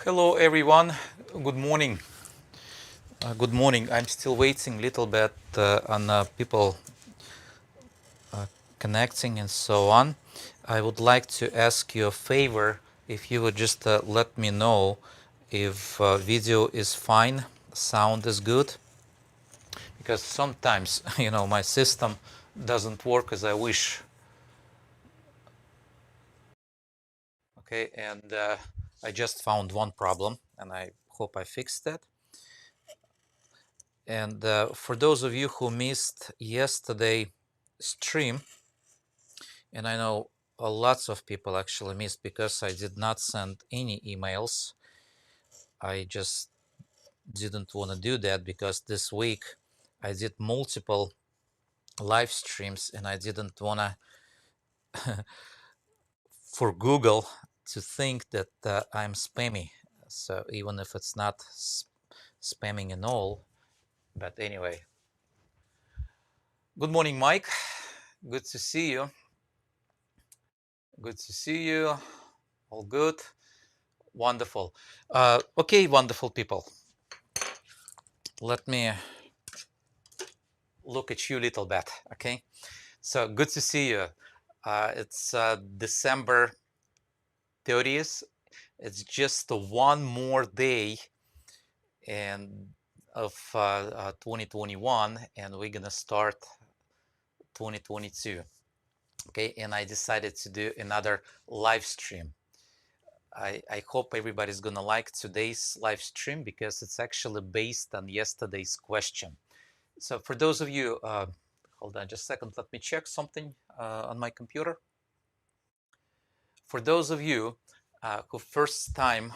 Hello everyone, good morning. Good morning. I'm still waiting a little bit on people connecting and so on. I would like to ask you a favor if you would just let me know if video is fine, sound is good, because sometimes my system doesn't work as I wish. Okay, and I just found one problem and I hope I fixed that. And for those of you who missed yesterday stream, and I know lots of people actually missed because I did not send any emails. I just didn't want to do that because this week I did multiple live streams and I didn't want to for Google to think that I'm spammy. So even if it's not spamming and all, but anyway. Good morning, Mike. Good to see you. Good to see you. All good. Wonderful. Okay, wonderful people. Let me look at you a little bit. Okay. So good to see you. It's December 30th. It's just one more day and of 2021, and we're gonna start 2022. Okay, and I decided to do another live stream. I hope everybody's gonna like today's live stream because it's actually based on yesterday's question. So for those of you, hold on just a second, let me check something on my computer. For those of you who first time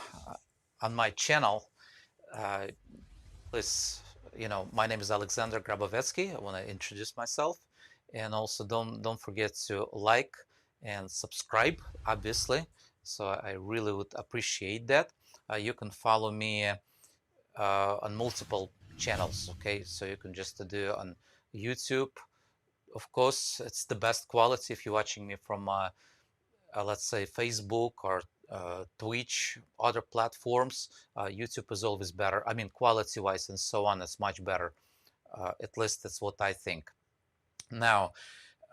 on my channel, please, my name is Alexander Grabovetskiy. I want to introduce myself, and also don't forget to like and subscribe, obviously. So I really would appreciate that. You can follow me on multiple channels. Okay, so you can just do on YouTube. Of course, it's the best quality if you're watching me from let's say Facebook or Twitch, other platforms. YouTube is always better. I mean, quality wise and so on, it's much better. At least that's what I think. Now,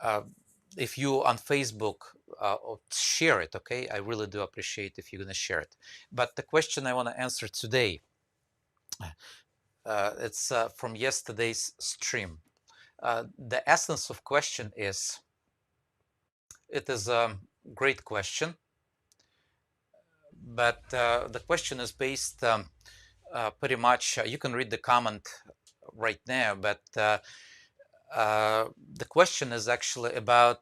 uh, if you on Facebook, share it, okay? I really do appreciate if you're going to share it. But the question I want to answer today, it's from yesterday's stream. The essence of question is, it is a great question, but the question is based pretty much, you can read the comment right now, but the question is actually about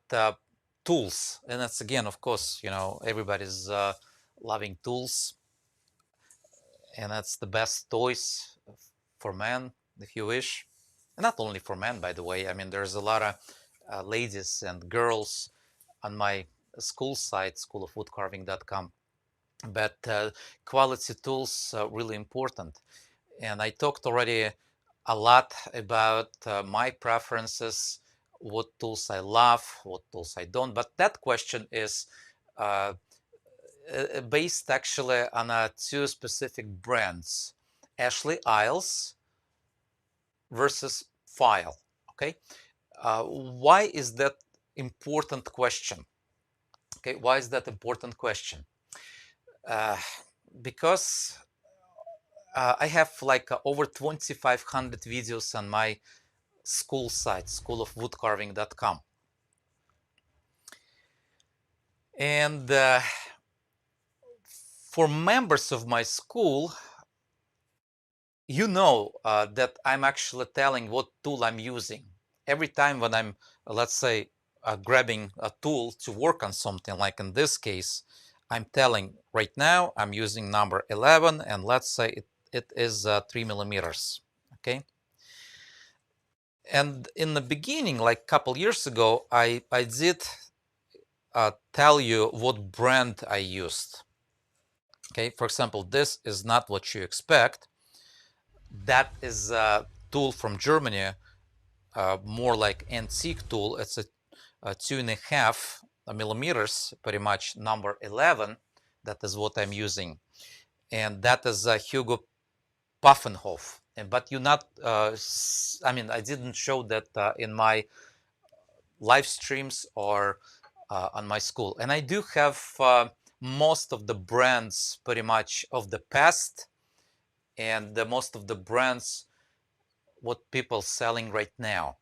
tools. And that's again, of course, everybody's loving tools, and that's the best toys for men, if you wish. And not only for men, by the way. I mean, there's a lot of ladies and girls on my school site, schoolofwoodcarving.com. But quality tools are really important. And I talked already a lot about my preferences, what tools I love, what tools I don't. But that question is uh, based actually on two specific brands, Ashley Iles versus Pfeil. Okay, why is that important question? Okay, why is that important question? Uh, because I have like over 2,500 videos on my school site, schoolofwoodcarving.com. And for members of my school, that I'm actually telling what tool I'm using. Every time when I'm, let's say, grabbing a tool to work on something, like in this case, I'm telling right now I'm using number 11, and let's say it is 3 millimeters. Okay. And in the beginning, like a couple years ago, I did tell you what brand I used. Okay, for example, this is not what you expect. That is a tool from Germany, more like antique tool. It's a 2.5 millimeters, pretty much number 11. That is what I'm using. and that is HUGO PAFFENHOFF. But you not, I mean, I didn't show that in my live streams or on my school. And I do have most of the brands pretty much of the past, and most of the brands what people selling right now.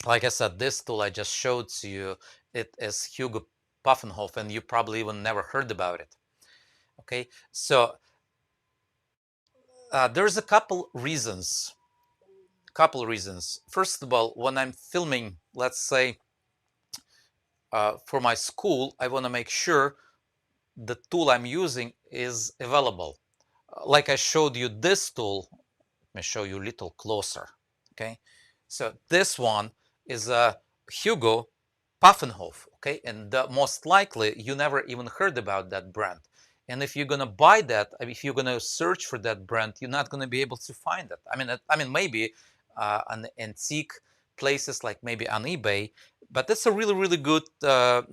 Like I said, this tool I just showed to you, it is HUGO PAFFENHOFF, and you probably even never heard about it. Okay, so there's a couple reasons. First of all, when I'm filming, let's say for my school, I want to make sure the tool I'm using is available. Like I showed you this tool, let me show you a little closer. Okay, so this one is a HUGO PAFFENHOFF. Okay, and most likely you never even heard about that brand. And if you're gonna buy that, if you're gonna search for that brand, you're not gonna be able to find it. I mean, maybe on antique places like maybe on eBay, but it's a really, really good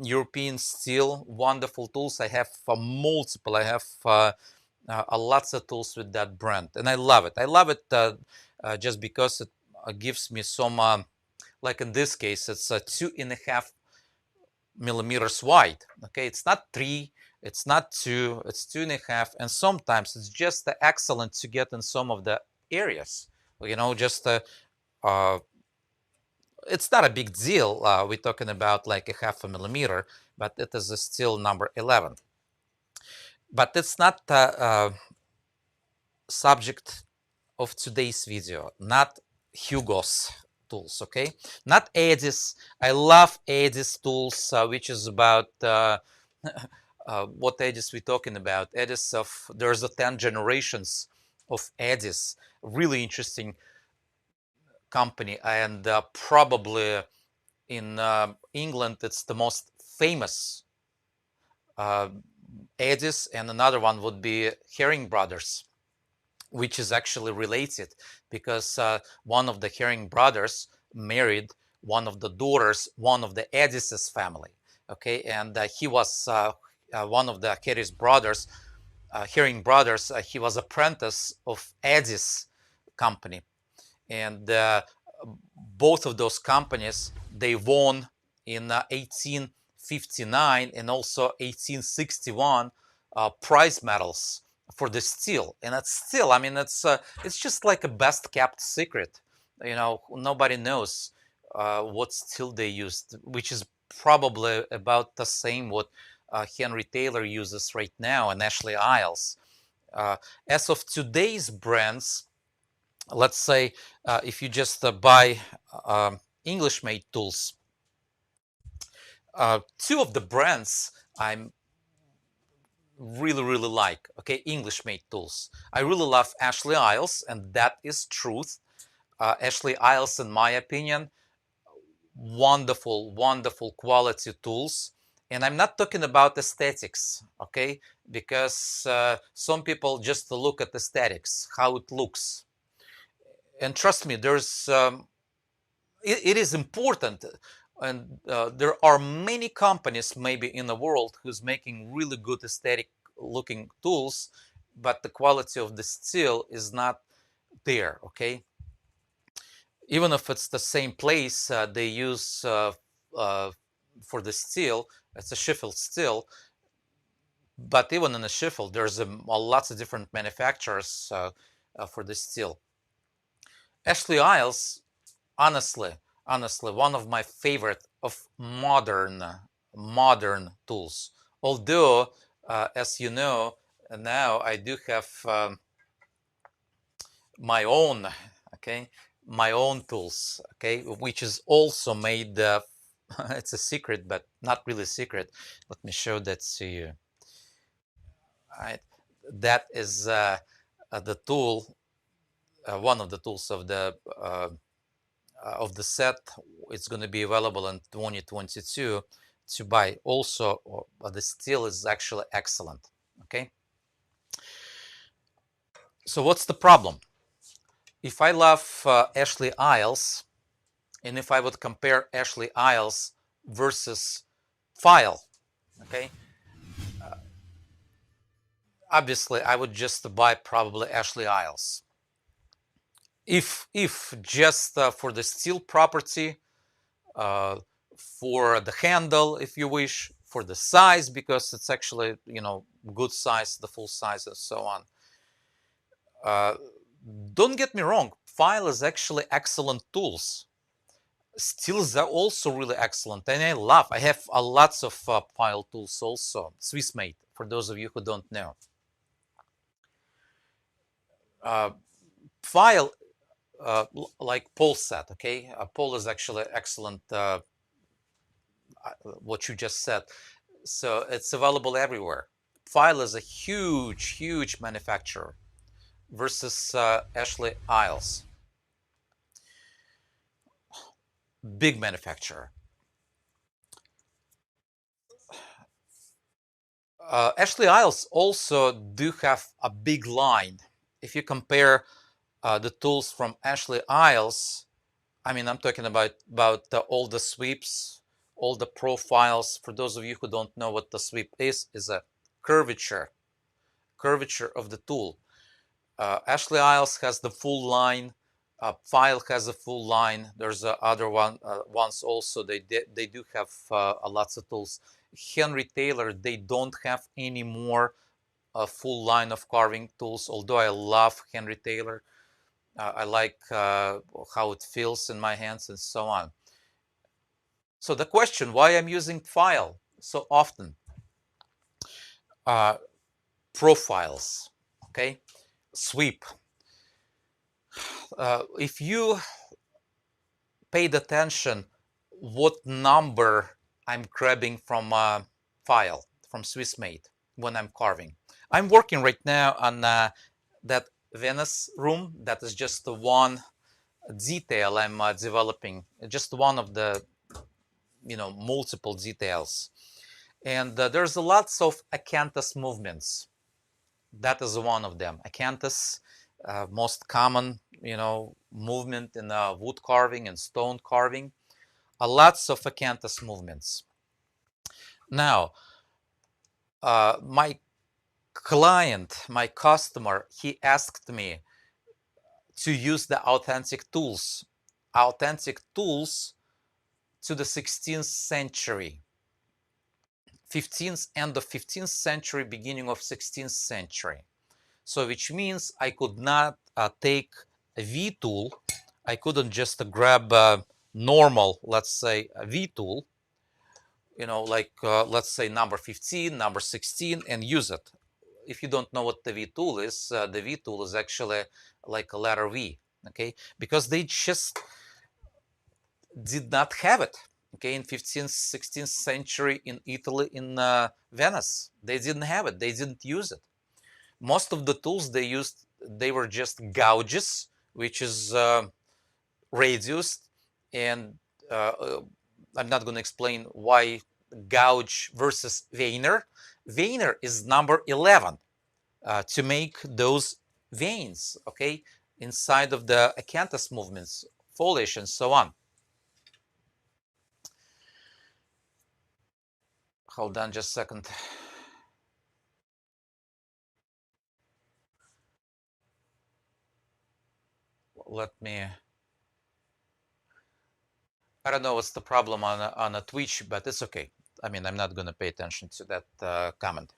European steel, wonderful tools. I have multiple. I have lots of tools with that brand, and I love it. I love it just because it gives me some, like in this case, it's 2.5 millimeters wide. Okay, it's not 3, it's not 2, it's 2.5, and sometimes it's just excellent to get in some of the areas. You know, just uh, it's not a big deal. We're talking about like 0.5 millimeter, but it is still number 11. But it's not subject of today's video, not HUGO's tools, okay? Not Edis. I love Edis tools, which is about what Edis we're talking about. Edis of, there's a 10 generations of Edis. Really interesting company, and probably in England, it's the most famous Edis, and another one would be Herring Brothers, which is actually related because one of the Herring brothers married one of the daughters, one of the Edis's family. Okay, and he was one of the Herring brothers. He was apprentice of Edis company, and both of those companies they won in 1859 and also 1861 prize medals for the steel. And it's still, I mean, it's just like a best kept secret. You know, nobody knows what steel they used, which is probably about the same what Henry Taylor uses right now and Ashley Iles. As of today's brands, let's say if you just buy English made tools, two of the brands I'm really, really like, okay, English made tools. I really love Ashley Iles, and that is truth. Ashley Iles, in my opinion, wonderful, wonderful quality tools. And I'm not talking about aesthetics, okay, because some people just look at aesthetics, how it looks. And trust me, it is important, and there are many companies maybe in the world who's making really good aesthetic looking tools, but the quality of the steel is not there. Okay, even if it's the same place they use uh, for the steel, it's a Sheffield steel, but even in a Sheffield there's lots of different manufacturers for the steel. Ashley Iles, honestly, one of my favorite of modern tools. Although, as you know, now I do have my own, okay, my own tools, okay, which is also made. It's a secret, but not really secret. Let me show that to you. All right, that is the tool, one of the tools of the set. It's going to be available in 2022 to buy. Also, the steel is actually excellent. Okay, so what's the problem? If I love Ashley Iles, and if I would compare Ashley Iles versus Pfeil, okay, obviously I would just buy probably Ashley Iles. If just for the steel property, uh, for the handle, if you wish, for the size, because it's actually, good size, the full size, and so on. Uh, don't get me wrong, Pfeil is actually excellent tools. Steels are also really excellent, and I have lots of Pfeil tools also, Swiss made, for those of you who don't know. Uh, Pfeil, like Paul said, okay, Paul is actually excellent, what you just said. So it's available everywhere. Pfeil is a huge manufacturer versus Ashley Iles, big manufacturer. Ashley Iles also do have a big line. If you compare the tools from Ashley Iles, I mean, I'm talking about all the sweeps, all the profiles. For those of you who don't know what the sweep is a curvature of the tool. Ashley Iles has the full line. Pfeil has a full line. There's other ones also. They do have lots of tools. Henry Taylor, they don't have any more a full line of carving tools. Although I love Henry Taylor, I like how it feels in my hands and so on. So the question, why I'm using Pfeil so often? Uh, Profiles, okay, sweep. If you paid attention what number I'm grabbing from a file from Swiss made when I'm carving. I'm working right now on that Venice room. That is just the one detail I'm developing, just one of the multiple details. And there's lots of acanthus movements. That is one of them. Acanthus, most common movement in wood carving and stone carving. Lots of acanthus movements. Now, my client, my customer, he asked me to use the authentic tools to the 16th century, 15th, end of 15th century, beginning of 16th century. So which means I could not take a V tool. I couldn't just grab a normal, let's say, a V tool, like let's say number 15, number 16, and use it. If you don't know what the V tool is, the V tool is actually like a letter V, okay? Because they just did not have it, okay? In 15th, 16th century in Italy, in Venice, they didn't have it. They didn't use it. Most of the tools they used, they were just gouges, which is reduced, and I'm not going to explain why gouge versus veiner. Veiner is number 11 to make those veins, okay, inside of the acanthus movements, foliage, and so on. Hold on just a second. Let me. I don't know what's the problem on a Twitch, but it's okay. I mean, I'm not going to pay attention to that comment.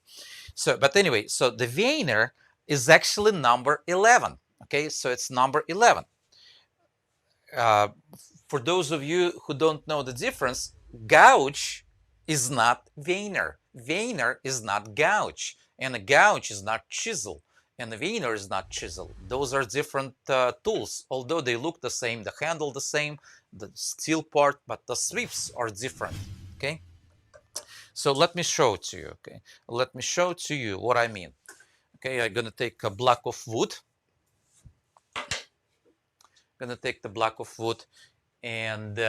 So, but anyway, so the veiner is actually number 11. Okay, so it's number 11. Uh, for those of you who don't know the difference, gouge is not veiner. Veiner is not gouge, and a gouge is not chisel, and a veiner is not chisel. Those are different tools, although they look the same, the handle the same, the steel part, but the sweeps are different. Okay, so let me show it to you. Okay, let me show to you what I mean. Okay, I'm gonna take a block of wood. Gonna take the block of wood, and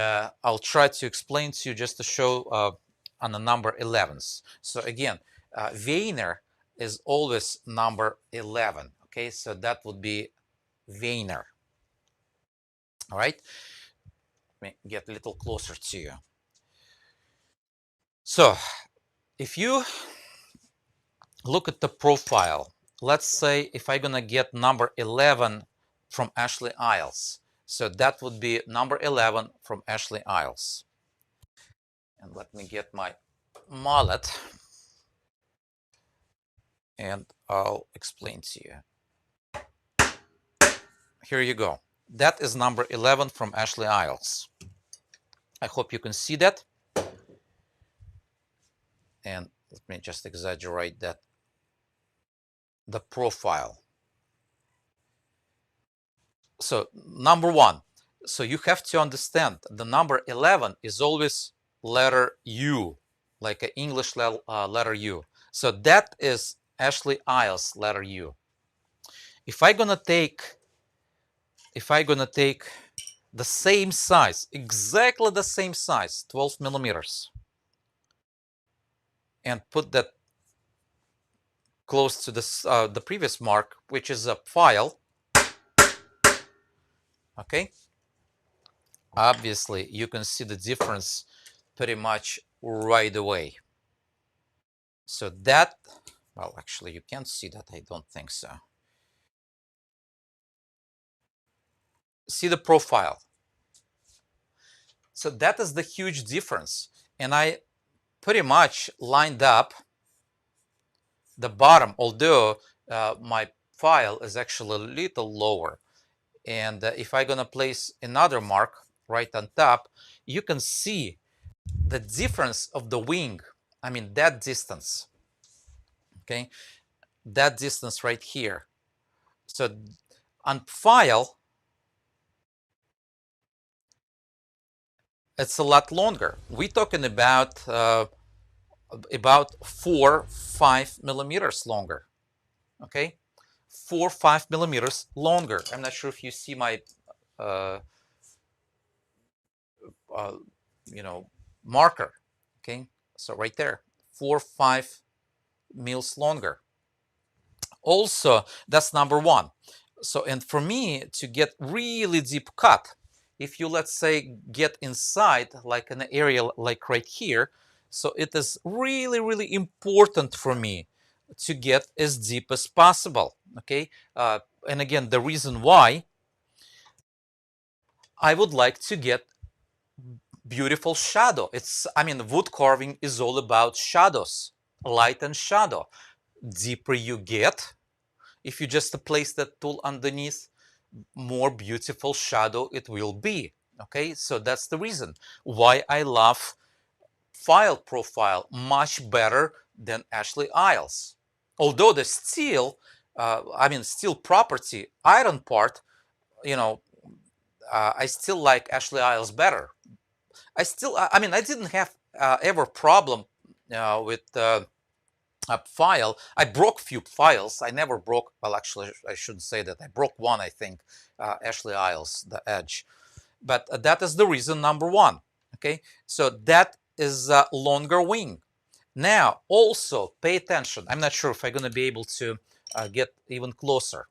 I'll try to explain to you just to show on the number 11s. So again, veiner is always number 11. Okay, so that would be veiner. All right, let me get a little closer to you. So if you look at the profile. Let's say if I'm gonna get number 11 from Ashley Iles. So that would be number 11 from Ashley Iles. And let me get my mallet and I'll explain to you. Here you go. That is number 11 from Ashley Iles. I hope you can see that. And let me just exaggerate that. The profile. So number one. So you have to understand the number 11 is always letter U, like an English letter U. So that is Ashley Iles letter U. If I'm gonna take the same size, exactly the same size, 12 millimeters, and put that close to the previous mark, which is a Pfeil, okay? Obviously, you can see the difference pretty much right away. So that, well, actually, you can't see that. I don't think so. See the profile. So that is the huge difference. And I pretty much lined up the bottom, although my Pfeil is actually a little lower. And if I'm gonna place another mark right on top, you can see the difference of the wing. I mean, that distance, okay? That distance right here. So on Pfeil, it's a lot longer. We're talking about 4-5 millimeters longer, okay? 4-5 millimeters longer. I'm not sure if you see my uh, uh, marker, okay? So right there, 4-5 mils longer. Also, that's number one. So, and for me to get really deep cut, if you, let's say, get inside like an area like right here, so it is really, really important for me to get as deep as possible, okay? And again, the reason why I would like to get beautiful shadow. I mean, wood carving is all about shadows, light and shadow. Deeper you get, if you just place that tool underneath, more beautiful shadow it will be. Okay, so that's the reason why I love Pfeil profile much better than Ashley Iles. Although the steel, steel property, iron part, you know, I still like Ashley Iles better. I didn't have ever problem with a Pfeil. I broke few Pfeils. I never broke, well, actually, I shouldn't say that. I broke one, I think, Ashley Iles, the edge. But that is the reason number one. Okay, so that is a longer wing. Now, also pay attention. I'm not sure if I'm going to be able to get even closer.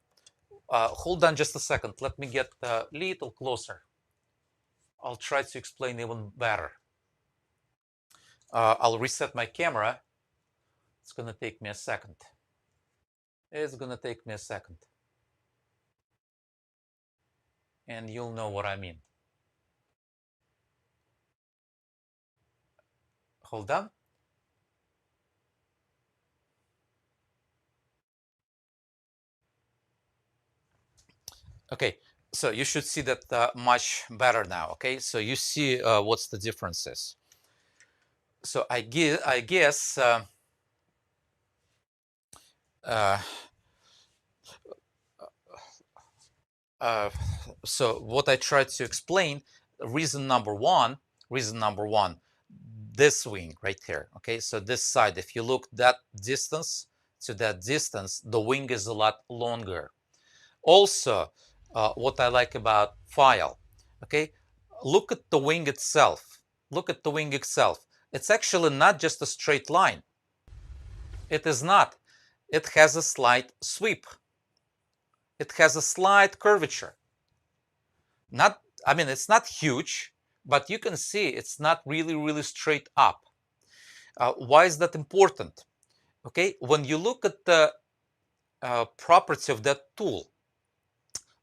Hold on just a second. Let me get a little closer. I'll try to explain even better. I'll reset my camera. It's going to take me a second. It's going to take me a second. And you'll know what I mean. Hold on. Okay, so you should see that much better now. Okay, so you see what's the differences. So I guess uh, uh, so what I tried to explain, reason number one, this wing right here. Okay, so this side, if you look that distance to that distance, the wing is a lot longer. Also, what I like about Pfeil, okay, look at the wing itself. Look at the wing itself. It's actually not just a straight line. It is not. It has a slight sweep. It has a slight curvature. It's not huge, but you can see it's not really, really straight up. Why is that important? Okay, when you look at the property of that tool,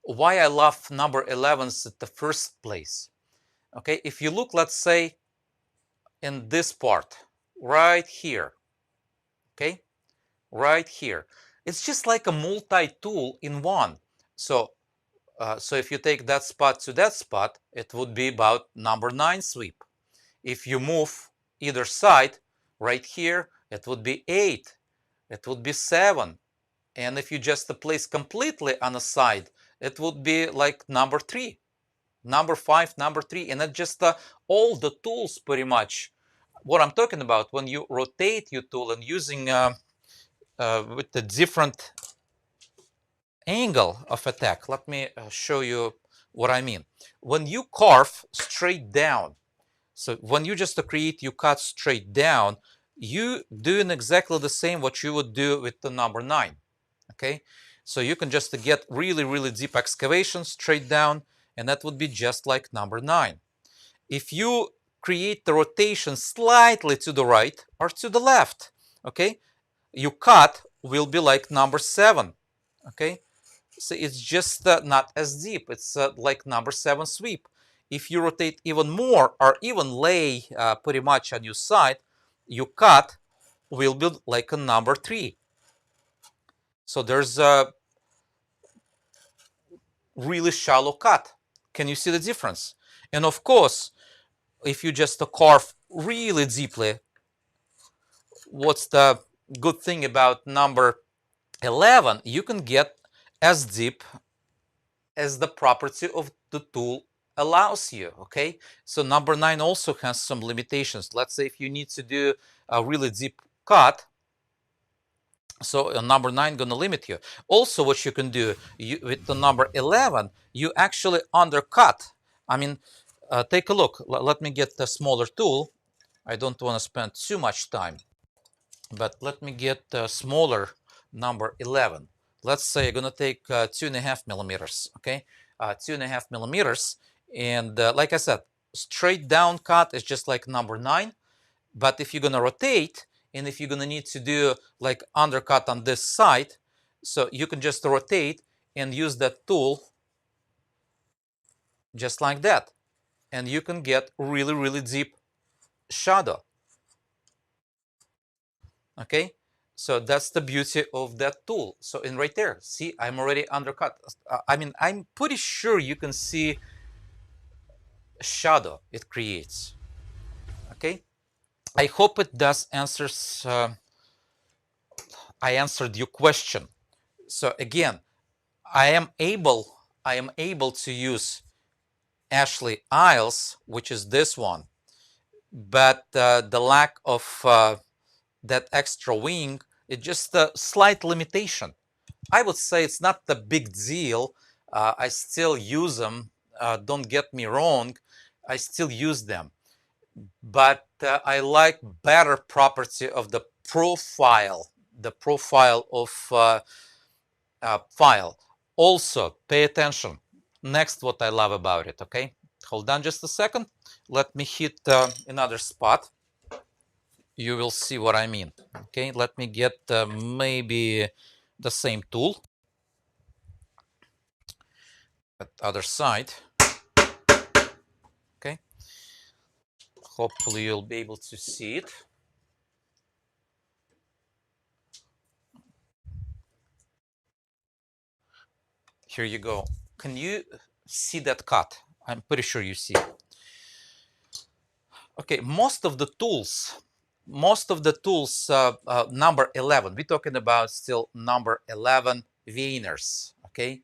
why I love number 11s at the first place. Okay, if you look, let's say, in this part, right here, okay, right here, it's just like a multi-tool in one. So, so if you take that spot to that spot, it would be about number 9 sweep. If you move either side, right here, it would be 8, it would be 7. And if you just place completely on a side, it would be like number 3, number 5, number 3. And that's just all the tools pretty much. What I'm talking about, when you rotate your tool and using with the different angle of attack, let me show you what I mean. When you carve straight down, so when you just create, you cut straight down, you doing exactly the same what you would do with the number 9. Okay, so you can just get really deep excavation straight down, and that would be just like number 9. If you create the rotation slightly to the right or to the left, okay, you cut will be like number 7. Okay, so it's just not as deep. It's like number 7 sweep. If you rotate even more or even lay pretty much on your side, you cut will be like a number 3. So there's a really shallow cut. Can you see the difference? And of course, if you just carve really deeply, what's the good thing about number 11? You can get as deep as the property of the tool allows you. Okay, so number 9 also has some limitations. Let's say if you need to do a really deep cut, so number 9 gonna limit you. Also, what you can do with the number 11, you actually undercut. I mean, take a look. Let me get the smaller tool. I don't want to spend too much time, but let me get the smaller number 11. Let's say I'm gonna take 2.5 millimeters. Okay, 2.5 millimeters, and like I said, straight down cut is just like number 9. But if you're gonna rotate, and if you're gonna need to do like undercut on this side, so you can just rotate and use that tool just like that, and you can get really deep shadow. Okay, so that's the beauty of that tool. So in right there, see, I'm already undercut. I mean, I'm pretty sure you can see shadow it creates. Okay, I hope it does answers. I answered your question. So again, I am able to use Ashley Iles, which is this one, but the lack of that extra wing, it's just a slight limitation. I would say it's not the big deal. I still use them. Don't get me wrong. I still use them, but I like better property of the profile of Pfeil. Also, pay attention. Next, what I love about it. Okay, hold on just a second. Let me hit another spot. You will see what I mean. Okay, let me get maybe the same tool at other side. Okay, hopefully you'll be able to see it. Here you go. Can you see that cut? I'm pretty sure you see. Okay, most of the tools, number 11, we're talking about still number 11 veiners. Okay,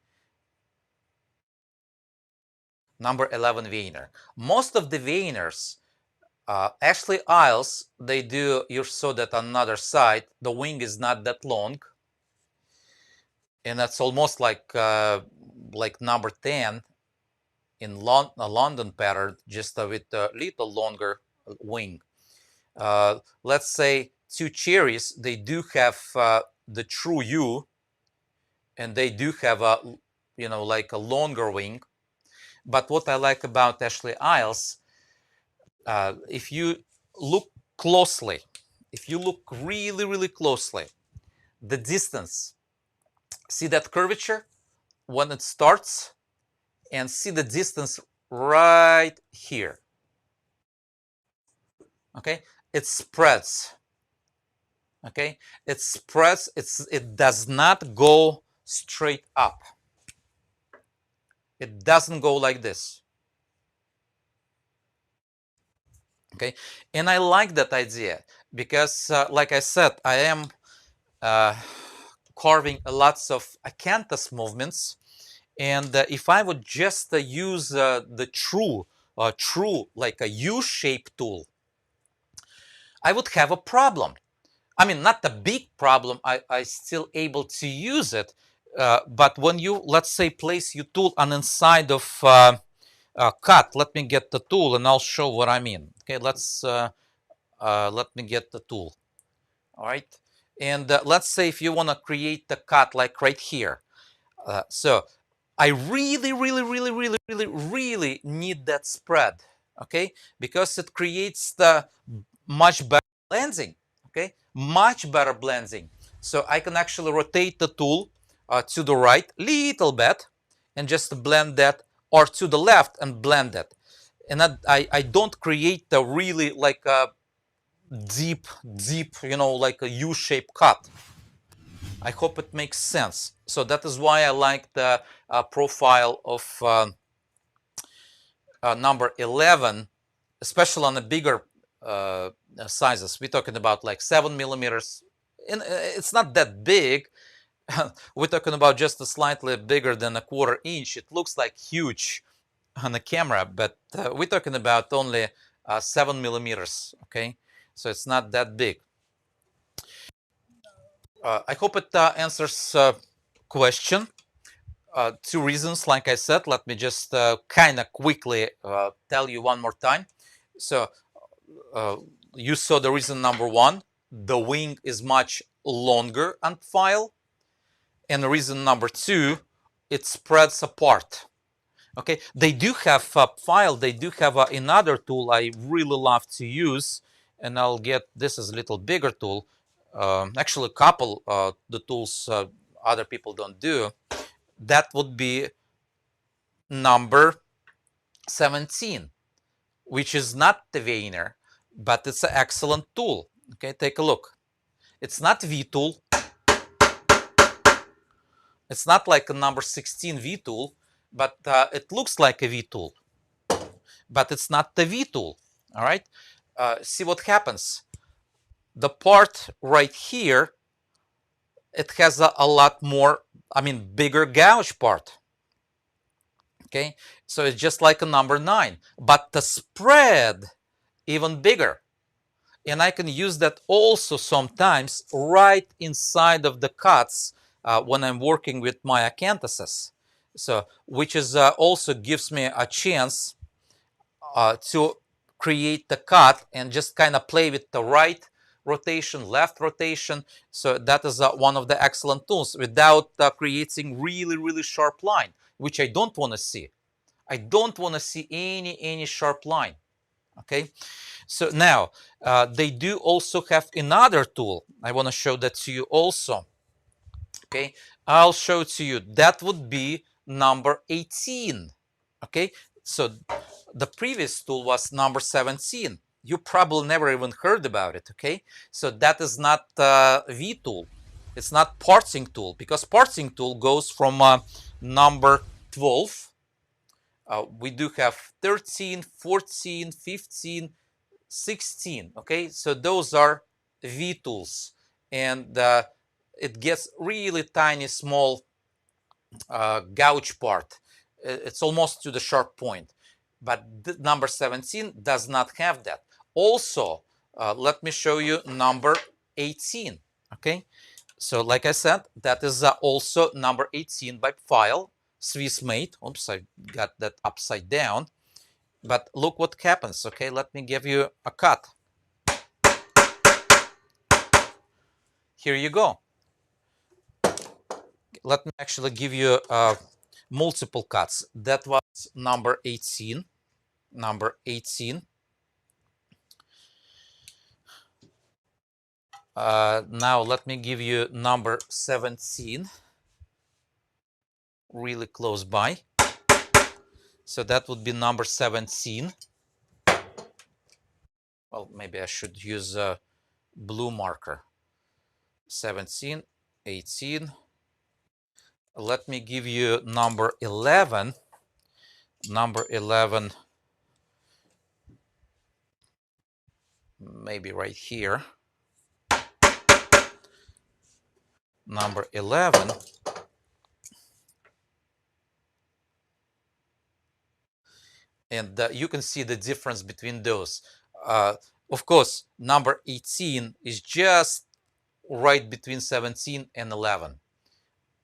number 11 veiner. Most of the veiners, Ashley Iles, they do, you saw that on another side, the wing is not that long, and that's almost like number 10 in London pattern, just with a little longer wing. Let's say 2 cherries, they do have the true U, and they do have a, like a longer wing. But what I like about Ashley Iles, if you look closely, if you look really, really closely, the distance, see that curvature when it starts, and see the distance right here. Okay, it spreads. Okay, it spreads. It does not go straight up. It doesn't go like this. Okay, and I like that idea because, like I said, I am carving lots of acanthus movements, and if I would just use the true like a U-shaped tool, I would have a problem. I mean, not a big problem. I still able to use it, but when you, let's say, place your tool on inside of cut. Let me get the tool and I'll show what I mean. Okay, let me get the tool. All right, and let's say if you want to create the cut like right here. So I really, really, really, really, really, really need that spread. Okay, because it creates the much better blending. Okay, much better blending. So I can actually rotate the tool to the right little bit and just blend that, or to the left and blend it. And I don't create the really like a deep, like a U-shaped cut. I hope it makes sense. So that is why I like the profile of number 11, especially on the bigger sizes. We're talking about like 7 millimeters. And it's not that big. We're talking about just a slightly bigger than a 1/4 inch. It looks like huge on the camera, but we're talking about only 7 millimeters. Okay, so it's not that big. I hope it answers question. Two reasons, like I said. Let me just kind of quickly tell you one more time. So you saw the reason number one, the wing is much longer on Pfeil, and the reason number two, it spreads apart. Okay, they do have Pfeil, they do have another tool I really love to use, and I'll get, this is a little bigger tool. Actually, a couple the tools other people don't do. That would be number 17, which is not the Weiner, but it's an excellent tool. Okay, take a look. It's not V tool. It's not like a number 16 V tool, but it looks like a V tool. But it's not the V tool. All right. See what happens. The part right here, it has a lot more, I mean, bigger gouge part. Okay, so it's just like a number 9, but the spread even bigger. And I can use that also sometimes right inside of the cuts when I'm working with my acanthuses. So, which is also gives me a chance to create the cut and just kind of play with the right rotation, left rotation. So that is one of the excellent tools without creating really, really sharp line, which I don't want to see. I don't want to see any sharp line. Okay, so now they do also have another tool. I want to show that to you also. Okay, I'll show it to you. That would be number 18. Okay, so the previous tool was number 17. You probably never even heard about it. Okay, so that is not V tool. It's not parsing tool, because parsing tool goes from number 12. We do have 13, 14, 15, 16. Okay, so those are V tools, and it gets really tiny, small gouge part. It's almost to the sharp point, but number 17 does not have that. Also, let me show you number 18. Okay, so like I said, that is also number 18 by Pfeil Swiss made. Oops, I got that upside down. But look what happens. Okay, let me give you a cut. Here you go. Let me actually give you multiple cuts. That was number 18. Number 18. Now let me give you number 17, really close by. So that would be number 17. Well, maybe I should use a blue marker. 17, 18. Let me give you number 11. Number 11, maybe right here. Number 11. And you can see the difference between those. Of course, number 18 is just right between 17 and 11.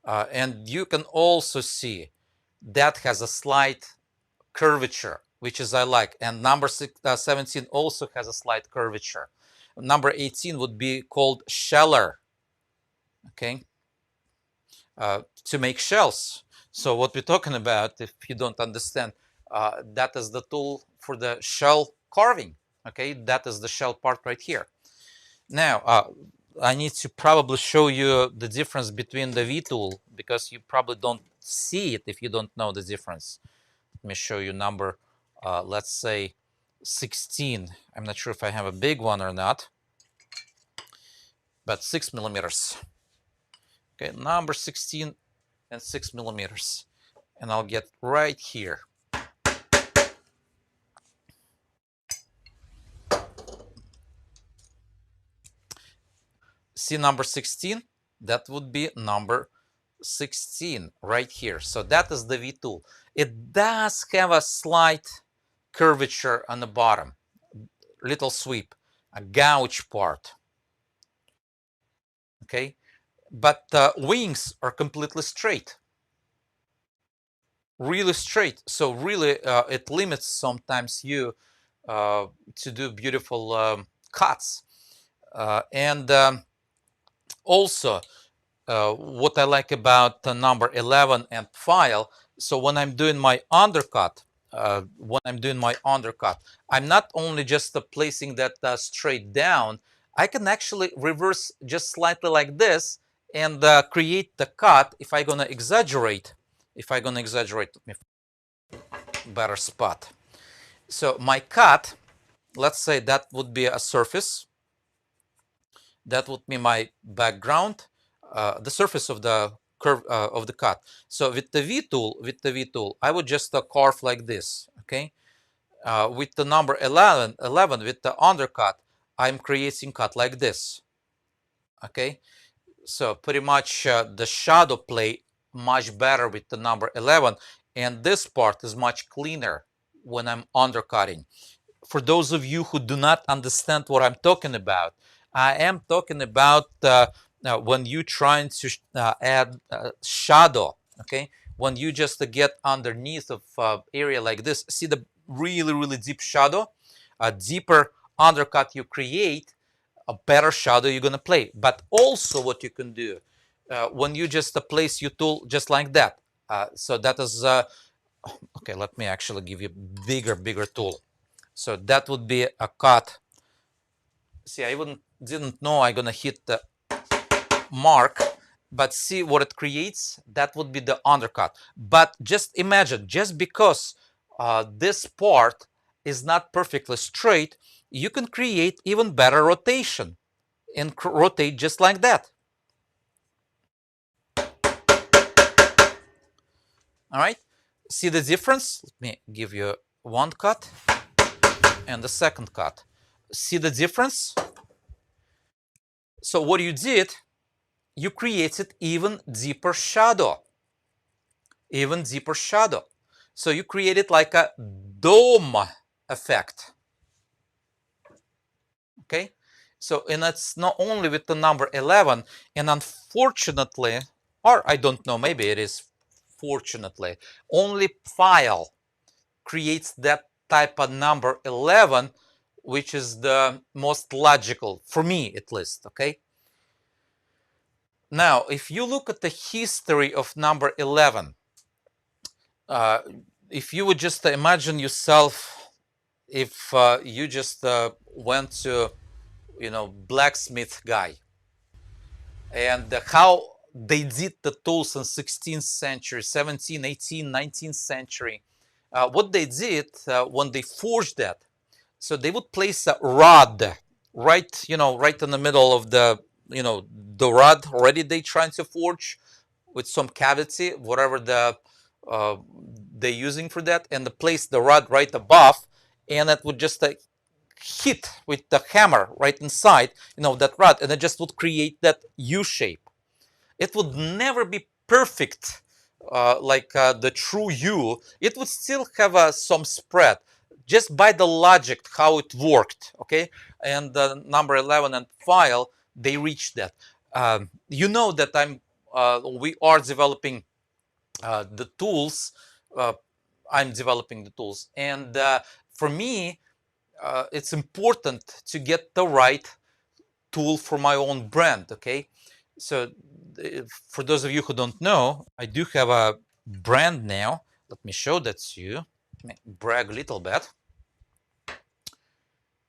And you can also see that has a slight curvature, which is I like. And number 17 also has a slight curvature. Number 18 would be called sheller, okay, to make shells. So what we're talking about, if you don't understand, that is the tool for the shell carving, okay? That is the shell part right here. Now, I need to probably show you the difference between the V tool, because you probably don't see it if you don't know the difference. Let me show you number, let's say 16. I'm not sure if I have a big one or not, but 6 millimeters. Okay, number 16 and 6 millimeters. And I'll get right here. See number 16? That would be number 16 right here. So that is the V tool. It does have a slight curvature on the bottom, little sweep, a gouge part. Okay, but the wings are completely straight, really straight. So really, it limits sometimes you to do beautiful cuts. And also, what I like about number 11 and Pfeil, so when I'm doing my undercut, I'm not only just placing that straight down, I can actually reverse just slightly like this and create the cut. If I'm gonna exaggerate, better spot. So my cut, let's say that would be a surface. That would be my background, the surface of the curve of the cut. So with the V tool, I would just carve like this, okay? With the number 11, with the undercut, I'm creating cut like this, okay? So pretty much the shadow play much better with the number 11, and this part is much cleaner when I'm undercutting. For those of you who do not understand what I'm talking about, I am talking about when you trying to add shadow, okay? When you just get underneath of area like this, see the really, really deep shadow, a deeper undercut you create, a better shadow you're gonna play. But also what you can do when you just place your tool just like that. So that is, okay, let me actually give you bigger tool. So that would be a cut. See, I didn't know I'm gonna hit the mark, but see what it creates? That would be the undercut. But just imagine, just because this part is not perfectly straight, you can create even better rotation and rotate just like that. All right, see the difference? Let me give you one cut and the second cut. See the difference? So what you did, you created even deeper shadow. So you created like a dome effect. Okay, so and it's not only with the number 11, and unfortunately, or I don't know, maybe it is fortunately, only Pfeil creates that type of number 11, which is the most logical for me at least. Okay, now if you look at the history of number 11, if you would just imagine yourself, if you just went to blacksmith guy. And how they did the tools in 16th century, 17th, 18th, 19th century. What they did when they forged that, so they would place a rod right in the middle of the rod already they trying to forge with some cavity, whatever uh, they're using for that, and they place the rod right above, and it would just hit with the hammer right inside, that rod, and it just would create that U shape. It would never be perfect like the true U. It would still have some spread just by the logic how it worked. Okay, and number 11 and Pfeil, they reached that. That we are developing the tools. Uh, I'm developing the tools, and for me, it's important to get the right tool for my own brand. Okay, so for those of you who don't know, I do have a brand now. Let me show that to you. Let me brag a little bit.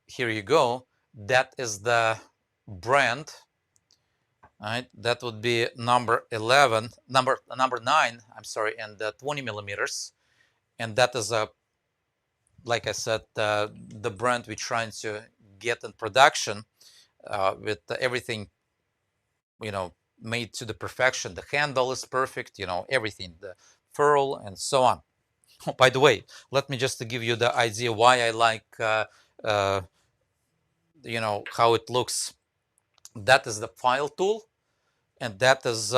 Here you go. That is the brand. All right, that would be number 11, number 9. I'm sorry, and 20 millimeters, and that is like I said, the brand we're trying to get in production with everything, made to the perfection. The handle is perfect, everything, the furl and so on. Oh, by the way, let me just to give you the idea why I like, how it looks. That is the Pfeil tool, and that is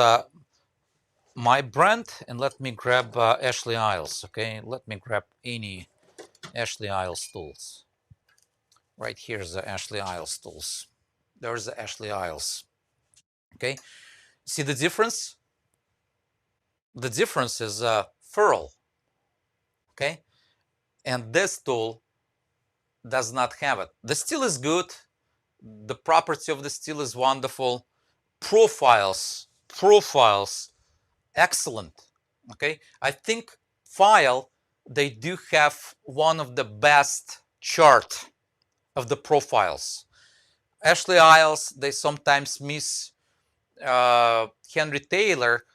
my brand. And let me grab Ashley Iles. Okay, let me grab any Ashley Iles tools. Right here's the Ashley Iles tools. There's the Ashley Iles. Okay, see the difference? The difference is furl. Okay, and this tool does not have it. The steel is good. The property of the steel is wonderful. Profiles, excellent. Okay, I think Pfeil, they do have one of the best chart of the profiles. Ashley Iles, they sometimes miss Henry Taylor.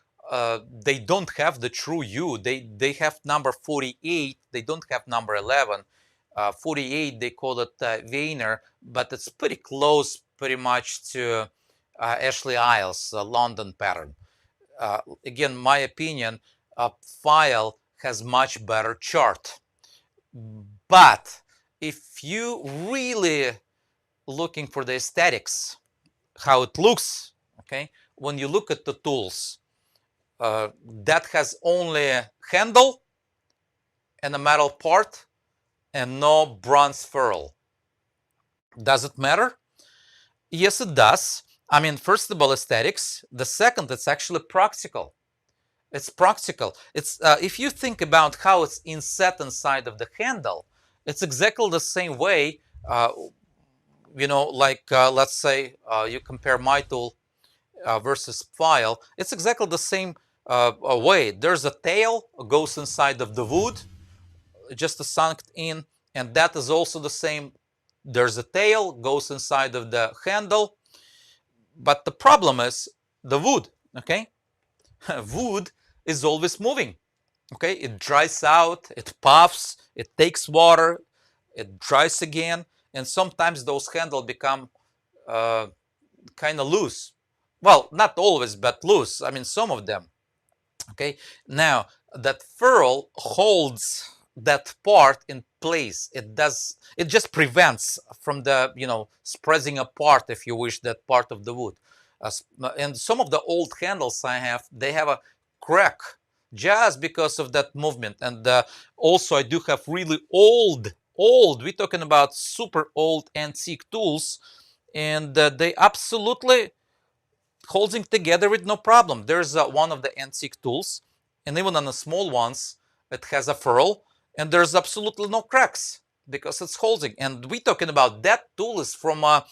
They don't have the true U. They have number 48. They don't have number 11. 48, they call it Weiner, but it's pretty close, pretty much to Ashley Iles, London pattern. Again, my opinion, Pfeil has much better chart. But if you really looking for the aesthetics, how it looks, okay, when you look at the tools, that has only a handle and a metal part and no bronze furl. Does it matter? Yes, it does. I mean, first of all, aesthetics. The second, it's actually practical. It's practical. It's if you think about how it's inset inside of the handle, it's exactly the same way. Let's say you compare my tool versus Pfeil. It's exactly the same way. There's a tail goes inside of the wood, just sunk in, and that is also the same. There's a tail goes inside of the handle, but the problem is the wood. Okay, wood is always moving. Okay, it dries out, it puffs, it takes water, it dries again, and sometimes those handles become kind of loose. Well, not always, but loose. I mean, some of them. Okay, now that furl holds that part in place. It just prevents from the spreading apart, if you wish, that part of the wood. And some of the old handles I have, they have a crack just because of that movement. And also I do have really old, we're talking about super old antique tools, and they absolutely holding together with no problem. There's one of the antique tools, and even on the small ones, it has a furl, and there's absolutely no cracks because it's holding. And we're talking about that tool is from 19.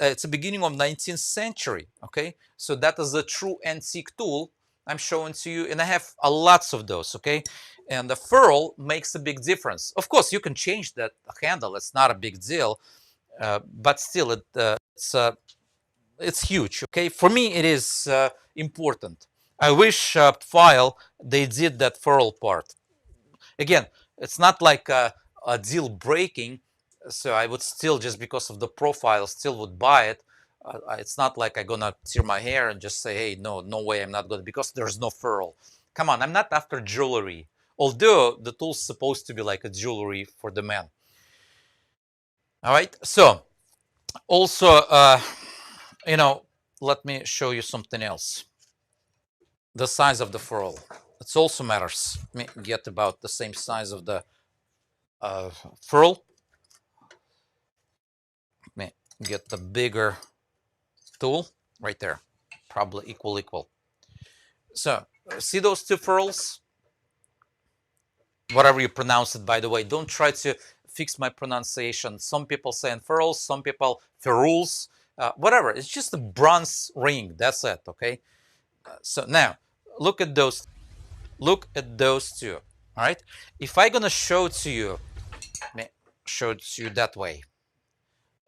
It's the beginning of 19th century. Okay, so that is a true antique tool I'm showing to you, and I have lots of those. Okay, and the furl makes a big difference. Of course, you can change that handle; it's not a big deal. but still, it's huge. Okay, for me, it is important. I wish Pfeil they did that furl part. Again, it's not like a deal breaking, so I would still, just because of the profile, still would buy it. It's not like I'm gonna tear my hair and just say, hey, no, no way, I'm not gonna, because there's no furl. Come on, I'm not after jewelry, although the tool's supposed to be like a jewelry for the man. All right, so also, you know, let me show you something else. The size of the furl, it also matters. Let me get about the same size of the furl. Let me get the bigger tool right there, probably equal. So see those two furls, whatever you pronounce it, by the way. Don't try to fix my pronunciation. Some people say furls, some people ferrules, whatever. It's just a bronze ring, that's it. Okay, so now look at those two. All right, if I'm gonna show it to you, let me show it to you that way,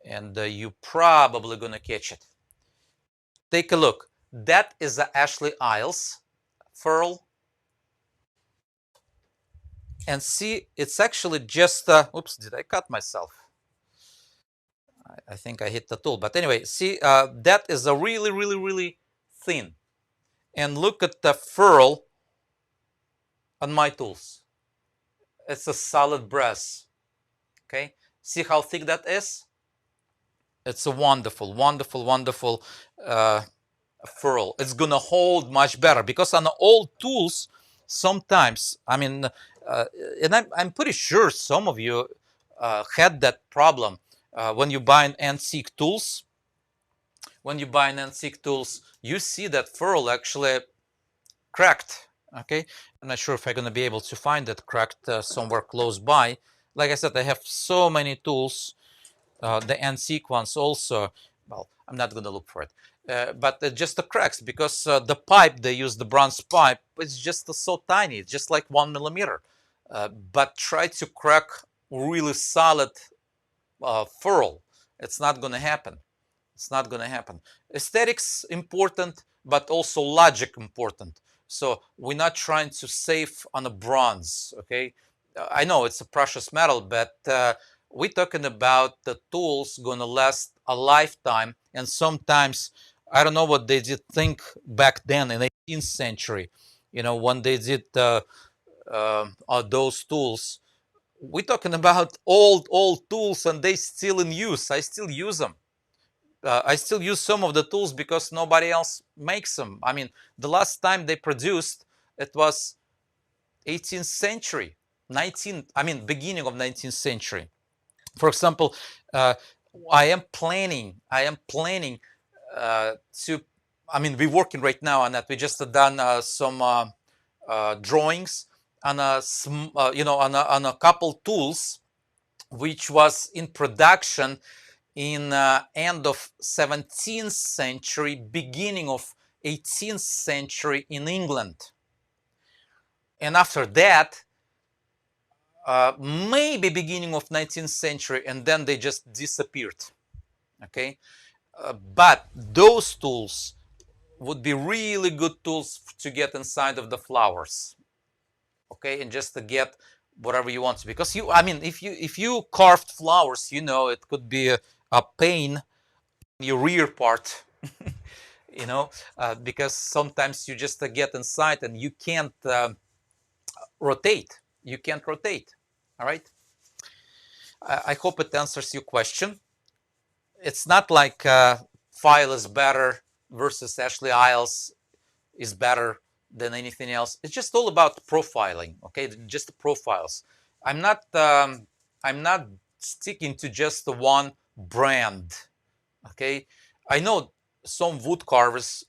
and you probably gonna catch it. Take a look. That is a Ashley Iles furl. And see, it's actually just, oops, did I cut myself? I think I hit the tool. But anyway, see, that is a really thin. And look at the furl on my tools. It's a solid brass. Okay, see how thick that is? It's a wonderful furl. It's gonna hold much better, because on the old tools, sometimes, I mean, and I'm pretty sure some of you had that problem when you buy antique tools. When you buy antique tools, you see that furl actually cracked. Okay, I'm not sure if I'm gonna be able to find it cracked somewhere close by. Like I said, I have so many tools, the antique ones also. Well, I'm not gonna look for it. But just the cracks, because the pipe they use, the bronze pipe, is just so tiny. It's just like 1 millimeter. But try to crack really solid furl. It's not going to happen. It's not going to happen. Aesthetics important, but also logic important. So we're not trying to save on a bronze. Okay, I know it's a precious metal, but we're talking about the tools going to last a lifetime. And sometimes, I don't know what they did think back then in the 18th century, when they did those tools. We're talking about old tools, and they still in use. I still use them. I still use some of the tools because nobody else makes them. I mean, the last time they produced, it was 18th century, beginning of 19th century. For example, I am planning to. I mean, we're working right now on that. We just done some drawings on on a couple tools, which was in production in end of 17th century, beginning of 18th century in England. And after that, maybe beginning of 19th century, and then they just disappeared. Okay, but those tools would be really good tools to get inside of the flowers. Okay, and just to get whatever you want, because if you carved flowers, it could be a pain in your rear part. Because sometimes you just get inside and you can't rotate. All right, I hope it answers your question. It's not like Pfeil is better versus Ashley Iles is better than anything else. It's just all about profiling. Okay, just the profiles. I'm not sticking to just the one brand. Okay, I know some wood carvers,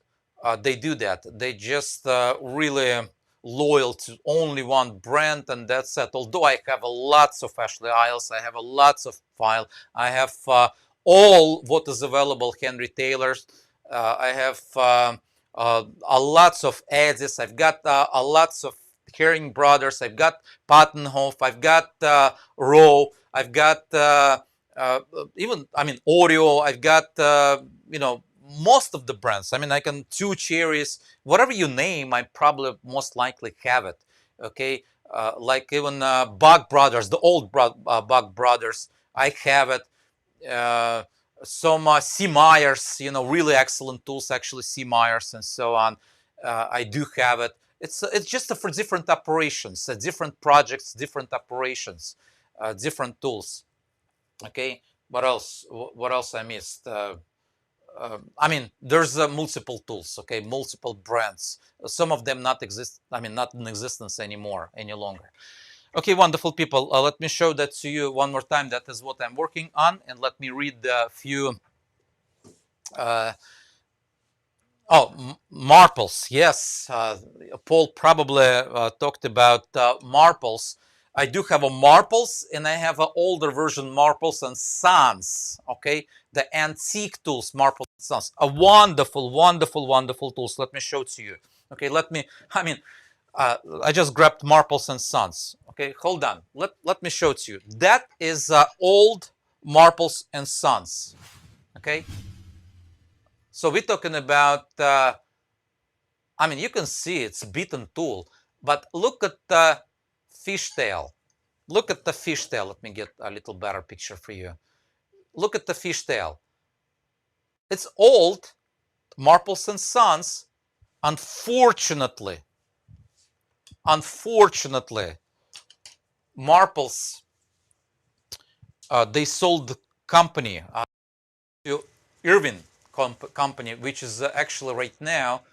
they do that. They just really loyal to only one brand, and that's it. Although I have lots of Ashley Iles, I have lots of Pfeil, I have all what is available Henry Taylor's. I have a lots of Eddies. I've got a lots of Herring Brothers. I've got Paffenhoff. I've got Rowe. I've got even, I mean, Oreo. I've got, you know, most of the brands. I mean, I can Two Cherries, whatever you name, I probably most likely have it. Okay, like even Bug Brothers, the old Bug Brothers, I have it. Uh, some C Myers, you know, really excellent tools, actually C Myers and so on. I do have it. It's just for different operations, different projects, different operations, different tools. Okay, what else? What else I missed? I mean, there's multiple tools. Okay, multiple brands. Some of them not exist. I mean, not in existence anymore, any longer. Okay, wonderful people. Let me show that to you one more time. That is what I'm working on, and let me read a few. Uh, marples. Yes, Paul probably talked about marples. I do have a marples, and I have an older version marples and sons. Okay, the antique tools, marples and sons. A wonderful, wonderful, wonderful tools. Let me show it to you. Okay, let me. I mean, I just grabbed Marples and Sons. Okay, hold on. Let me show it to you. That is old Marples and Sons. Okay, so we're talking about. I mean, you can see it's beaten tool, but look at the fishtail. Look at the fishtail. Let me get a little better picture for you. Look at the fishtail. It's old Marples and Sons. Unfortunately, unfortunately, Marples they sold the company to Irving company, which is actually right now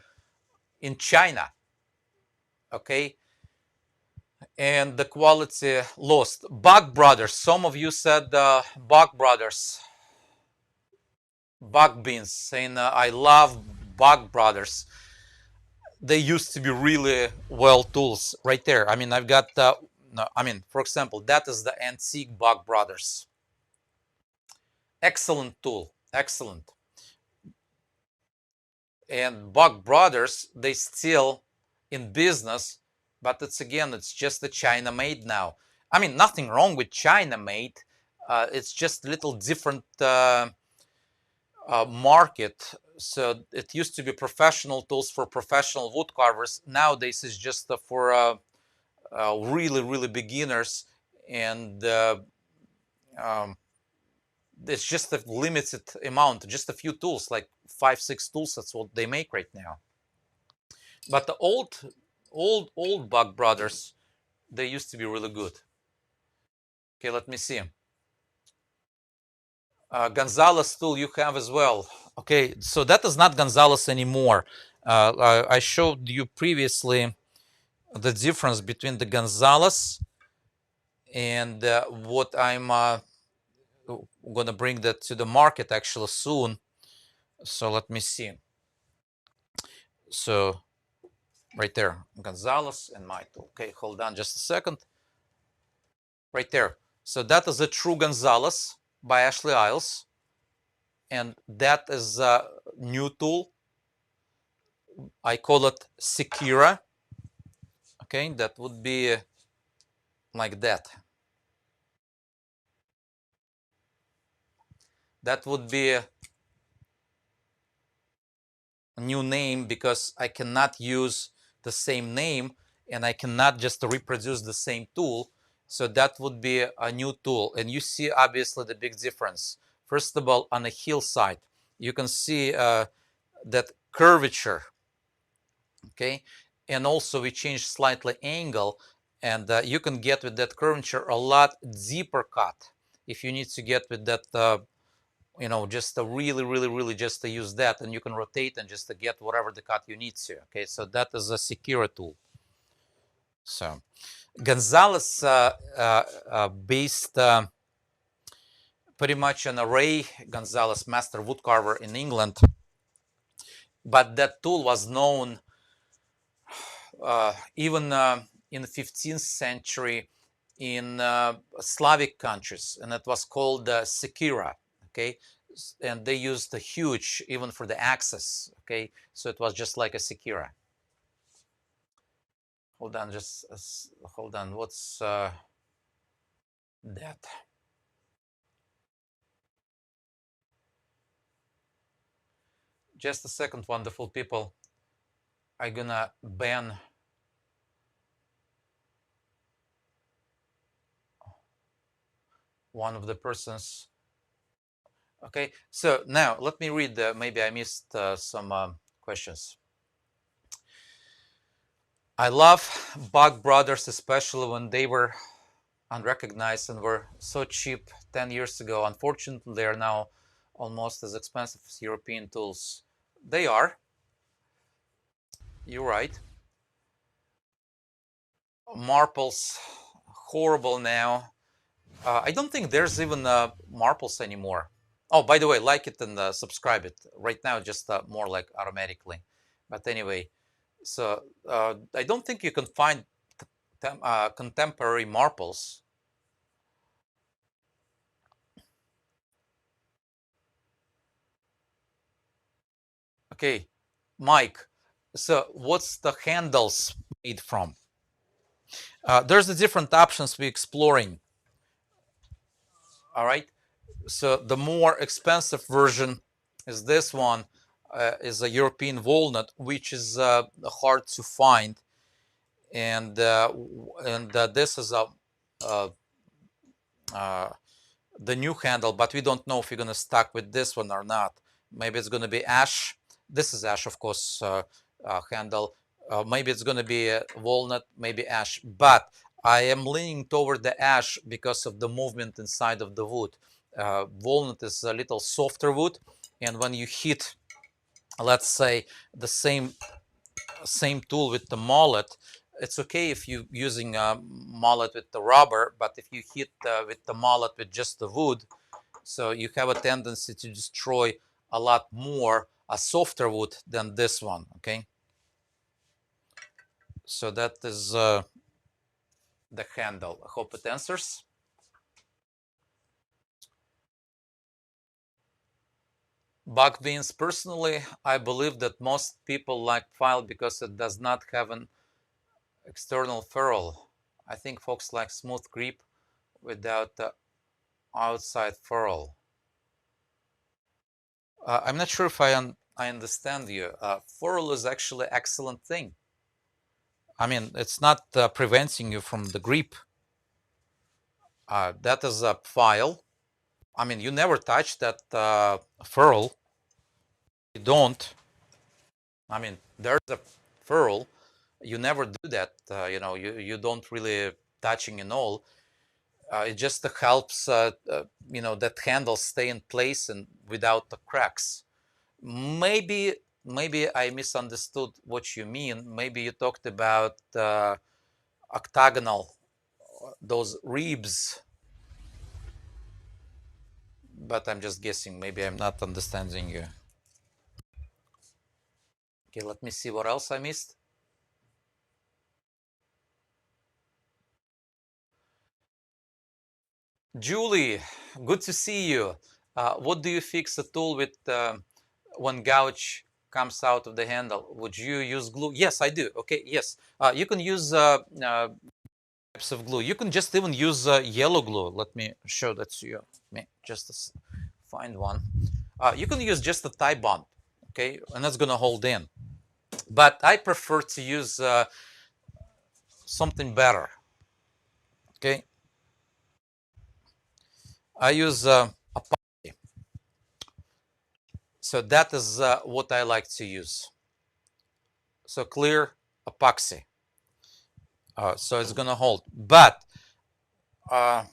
in China. Okay, and the quality lost. Bug Brothers. Some of you said Bug Brothers, Bug Beans, saying I love Bug Brothers. They used to be really well tools right there. I mean, I've got. No, I mean, for example, that is the antique Bug Brothers. Excellent tool. Excellent. And Bug Brothers, they still in business, but it's again, it's just a China made now. I mean, nothing wrong with China made. It's just a little different market. So it used to be professional tools for professional wood carvers. Nowadays, it's just for really, really beginners, and um, it's just a limited amount, just a few tools, like 5, 6 tools. That's what they make right now. But the old Bug Brothers, they used to be really good. Okay, let me see. Gonzalez tool you have as well. Okay, so that is not Gonzalez anymore. I showed you previously the difference between the Gonzalez and what I'm gonna bring that to the market actually soon. So let me see. So right there, Gonzalez and my tool. Okay, hold on just a second. Right there. So that is a true Gonzalez by Ashley Iles, and that is a new tool. I call it Sekira. Okay, that would be like that. That would be a new name because I cannot use the same name and I cannot just reproduce the same tool. So that would be a new tool. And you see obviously the big difference. First of all, on the heel side, you can see that curvature. Okay, and also we change slightly angle, and you can get with that curvature a lot deeper cut if you need to get with that you know, just to really, really, really just to use that, and you can rotate and just to get whatever the cut you need to. Okay, so that is a Sekira tool. So Gonzalez based pretty much on Ray Gonzalez, master woodcarver in England, but that tool was known even in the 15th century in Slavic countries, and it was called Sekira. Okay, and they used a huge even for the axis. Okay, so it was just like a Sekira. Hold on, just hold on. What's that? Just a second, wonderful people. I'm gonna ban one of the persons. Okay, so now let me read. Maybe I missed some questions. I love Bug Brothers, especially when they were unrecognized and were so cheap 10 years ago. Unfortunately, they are now almost as expensive as European tools. They are. You're right. Marples, horrible now. I don't think there's even Marples anymore. Oh, by the way, like it and subscribe it. Right now, just more like automatically. But anyway, so I don't think you can find contemporary Marples. Okay, Mike. So what's the handles made from? There's the different options we're exploring. All right. So the more expensive version is this one, is a European walnut, which is hard to find, and this is uh, uh, the new handle, but we don't know if we're gonna stuck with this one or not. Maybe it's gonna be ash. This is ash, of course, handle. Maybe it's gonna be walnut, maybe ash. But I am leaning toward the ash because of the movement inside of the wood. Walnut is a little softer wood, and when you hit, let's say, the same tool with the mallet, it's okay if you're using a mallet with the rubber, but if you hit with the mallet with just the wood, so you have a tendency to destroy a lot more a softer wood than this one. Okay, so that is the handle. I hope it answers. Buck beans, personally, I believe that most people like Pfeil because it does not have an external ferrule. I think folks like smooth grip without the outside ferrule. I'm not sure if I understand you. Ferrule is actually excellent thing. I mean, it's not preventing you from the grip. That is a Pfeil. I mean, you never touch that ferrule. You don't. I mean, there's a ferrule. You never do that. You don't really touching and all. It just helps, that handle stay in place and without the cracks. Maybe I misunderstood what you mean. Maybe you talked about octagonal, those ribs, but I'm just guessing. Maybe I'm not understanding you. Okay, let me see what else I missed. Julie, good to see you. What do you fix a tool with when gouge comes out of the handle? Would you use glue? Yes, I do. Okay, yes. You can use types of glue. You can just even use yellow glue. Let me show that to you. Let me just find one. You can use just a tie bond, okay, and that's gonna hold in. But I prefer to use something better. Okay, I use a poly. So that is what I like to use. So clear epoxy. So it's gonna hold. But uh,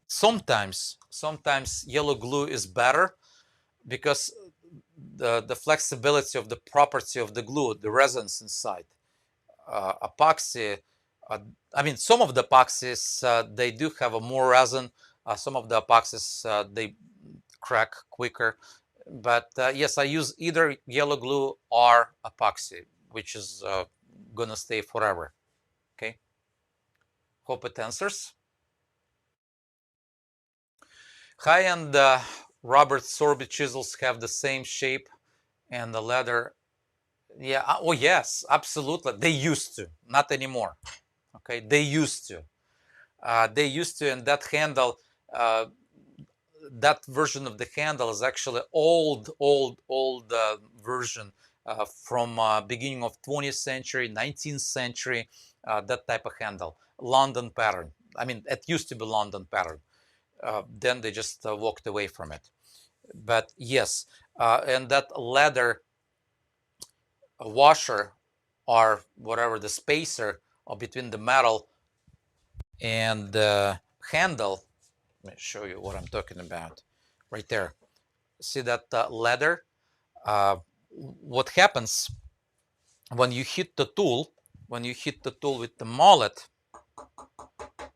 sometimes yellow glue is better because the flexibility of the property of the glue, the resins inside. Epoxy, I mean, some of the epoxies they do have a more resin. Some of the epoxies they crack quicker. But yes, I use either yellow glue or epoxy, which is gonna stay forever. Okay, hope it answers. High-end Robert Sorby chisels have the same shape and the leather. Yeah. Oh yes, absolutely. They used to, not anymore. Okay, they used to. And that handle. Uh, that version of the handle is actually old version from beginning of 20th century, 19th century, that type of handle, London pattern. I mean, it used to be London pattern. Then they just walked away from it. But yes, and that leather washer or whatever the spacer between the metal and the handle. Let me show you what I'm talking about right there. See that leather? What happens when you hit the tool, with the mallet,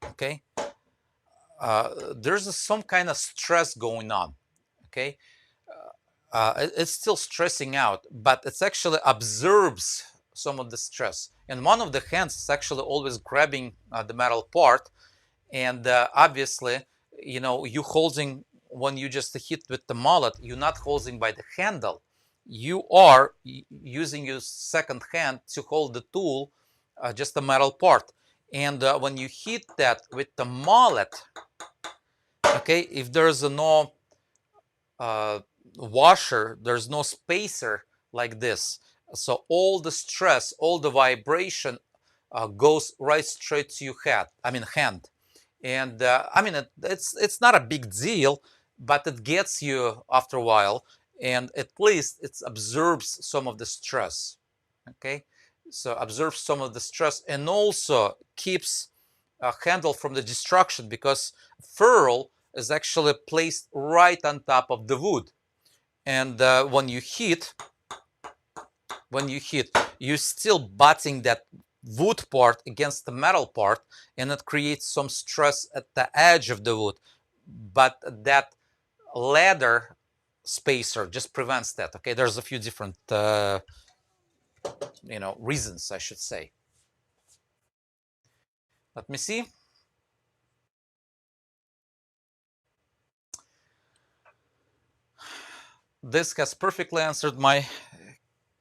okay, there's some kind of stress going on, okay? It's still stressing out, but it's actually absorbs some of the stress. And one of the hands is actually always grabbing the metal part, and obviously, you holding when you just hit with the mallet, you're not holding by the handle. You are using your second hand to hold the tool, just the metal part. And when you hit that with the mallet, okay, if there's no washer, there's no spacer like this, so all the stress, all the vibration goes right straight to your hand. And I mean, it's not a big deal, but it gets you after a while, and at least it absorbs some of the stress. Okay, so absorbs some of the stress and also keeps a handle from the destruction, because ferrule is actually placed right on top of the wood, and when you hit, you're still butting that wood part against the metal part, and it creates some stress at the edge of the wood. But that leather spacer just prevents that. Okay, there's a few different reasons, I should say. Let me see. This has perfectly answered my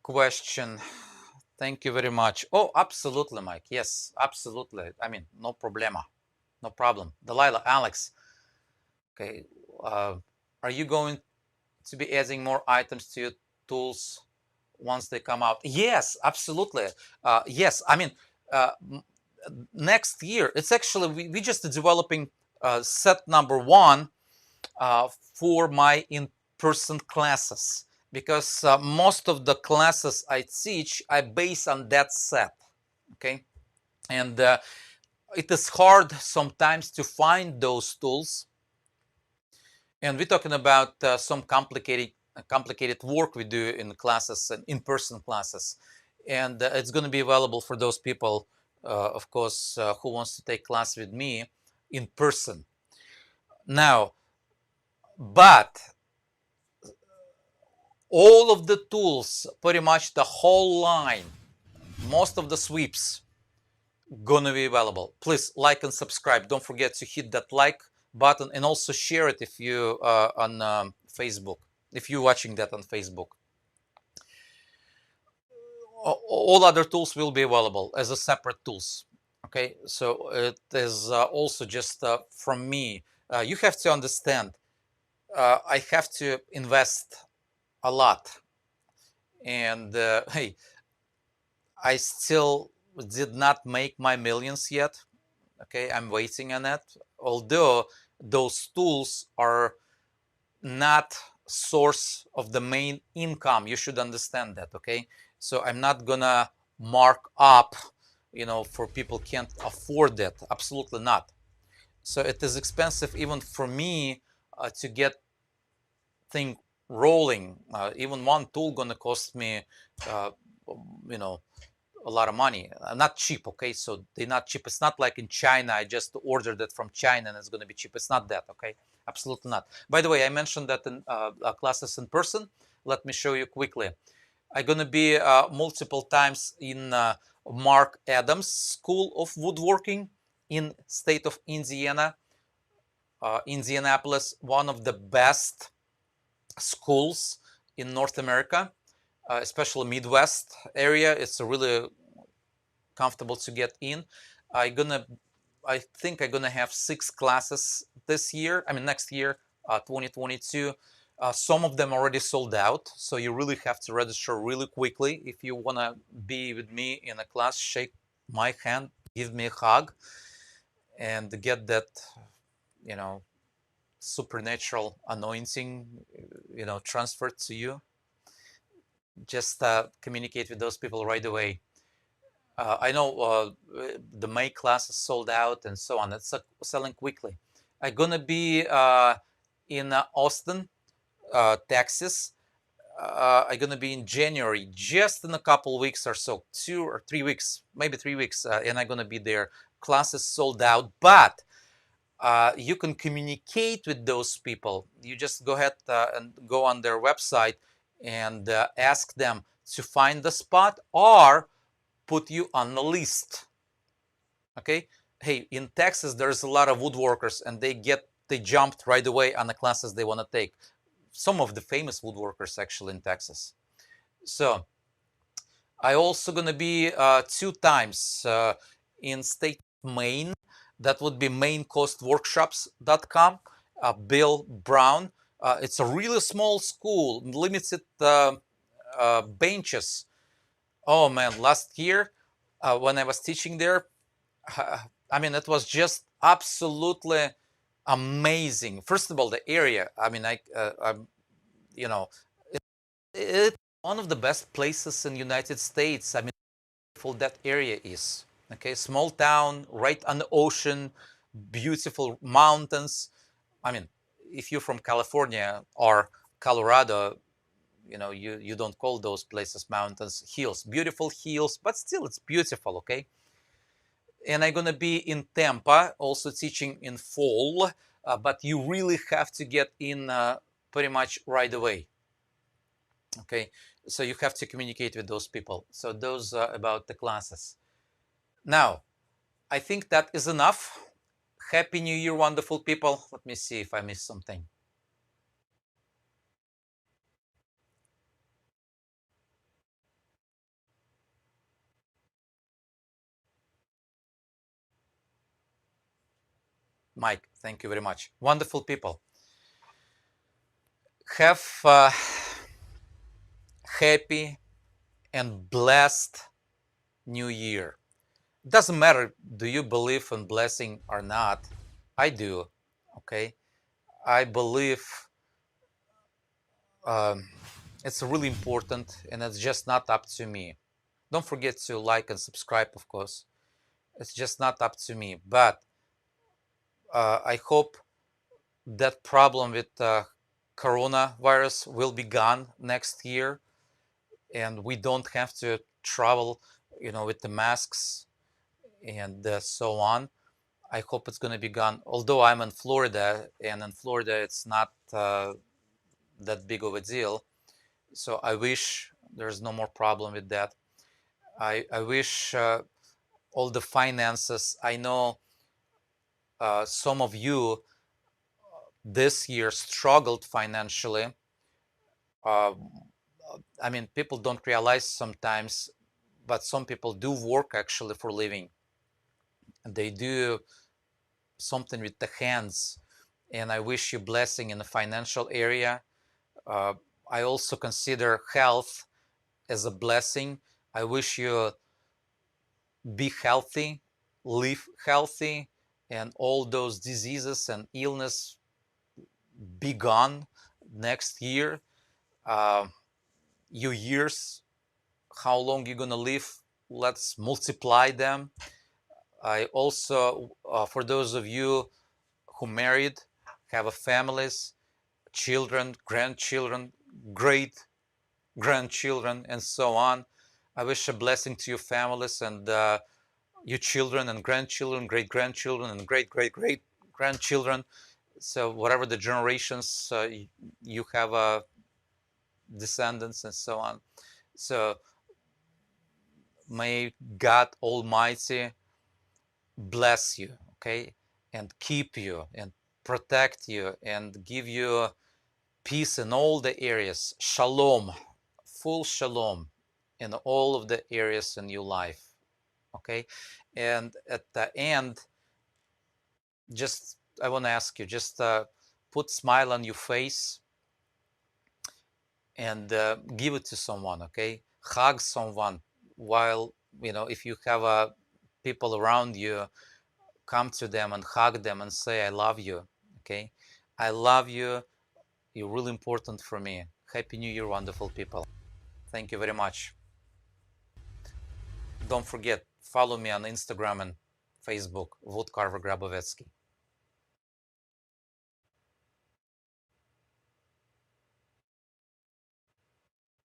question. Thank you very much. Oh, absolutely, Mike. Yes, absolutely. I mean, no problema. No problem. Delilah, Alex, okay. Uh, are you going to be adding more items to your tools once they come out? Yes, absolutely. Yes, I mean, next year, it's actually, we just developing set number one for my in-person classes, because most of the classes I teach I base on that set. Okay, and it is hard sometimes to find those tools, and we're talking about some complicated work we do in classes and in-person classes, and it's going to be available for those people, of course, who wants to take class with me in person. Now, but all of the tools, pretty much the whole line, most of the sweeps, gonna be available. Please like and subscribe. Don't forget to hit that like button, and also share it if you on Facebook, if you're watching that on Facebook. All other tools will be available as a separate tools. Okay, so it is also just from me. You have to understand, I have to invest a lot, and hey, I still did not make my millions yet. Okay, I'm waiting on it. Although those tools are not source of the main income, you should understand that. Okay, so I'm not gonna mark up, for people can't afford that. Absolutely not. So it is expensive even for me to get thing rolling. Even one tool gonna cost me, uh, you know, a lot of money. Not cheap, okay? So they're not cheap. It's not like in China. I just ordered it from China and it's going to be cheap. It's not that, okay? Absolutely not. By the way, I mentioned that in classes in person. Let me show you quickly. I'm going to be multiple times in Mark Adams School of Woodworking in state of Indiana, Indianapolis, one of the best schools in North America, especially Midwest area. It's a really comfortable to get in. I think I'm gonna have 6 classes this year. I mean next year, 2022. Some of them already sold out, so you really have to register really quickly if you want to be with me in a class. Shake my hand, give me a hug, and get that, you know, supernatural anointing, transferred to you. Just communicate with those people right away. I know the May class is sold out and so on. It's selling quickly. I'm gonna be in Austin, Texas. I'm gonna be in January, just in a couple weeks or so, 2 or 3 weeks, maybe 3 weeks, and I'm gonna be there. Class is sold out, but you can communicate with those people. You just go ahead and go on their website and ask them to find the spot or put you on the list. Okay. Hey, in Texas, there's a lot of woodworkers and they jumped right away on the classes they want to take. Some of the famous woodworkers actually in Texas. So I also gonna be 2 times in state of Maine. That would be maincoastworkshops.com. Bill Brown. It's a really small school, limited benches. Oh man, last year when I was teaching there, I mean, it was just absolutely amazing. First of all, the area. I mean, you know, it's one of the best places in the United States. I mean, how beautiful that area is. Okay, small town, right on the ocean, beautiful mountains. I mean, if you're from California or Colorado, you don't call those places mountains, hills, beautiful hills, but still it's beautiful. Okay, and I'm gonna be in Tampa, also teaching in fall, but you really have to get in pretty much right away. Okay, so you have to communicate with those people. So those about the classes. Now, I think that is enough. Happy New Year, wonderful people. Let me see if I missed something. Mike, thank you very much. Wonderful people. Have a happy and blessed New Year. Doesn't matter, do you believe in blessing or not? I do. Okay. I believe um, it's really important and it's just not up to me. Don't forget to like and subscribe, of course. It's just not up to me. But I hope that problem with coronavirus will be gone next year and we don't have to travel, with the masks and so on. I hope it's going to be gone. Although I'm in Florida, and in Florida it's not that big of a deal. So I wish there's no more problem with that. I wish all the finances. I know some of you this year struggled financially. Uh, I mean, people don't realize sometimes, but some people do work actually for living. They do something with the hands. And I wish you blessing in the financial area. Uh, I also consider health as a blessing. I wish you be healthy, live healthy, and all those diseases and illness be gone next year. Uh, your years, how long you're gonna live, let's multiply them. I also, for those of you who married, have a families, children, grandchildren, great grandchildren, and so on. I wish a blessing to your families and your children and grandchildren, great grandchildren, and great great great grandchildren. So whatever the generations you have descendants and so on. So may God Almighty bless you, okay, and keep you and protect you and give you peace in all the areas. Shalom, full shalom in all of the areas in your life. Okay. And at the end, just I want to ask you, just put smile on your face and give it to someone. Okay, hug someone while, if you have people around you, come to them and hug them and say, I love you. Okay, I love you, you're really important for me. Happy New Year, wonderful people. Thank you very much. Don't forget, follow me on Instagram and Facebook, Woodcarver Grabovetskiy.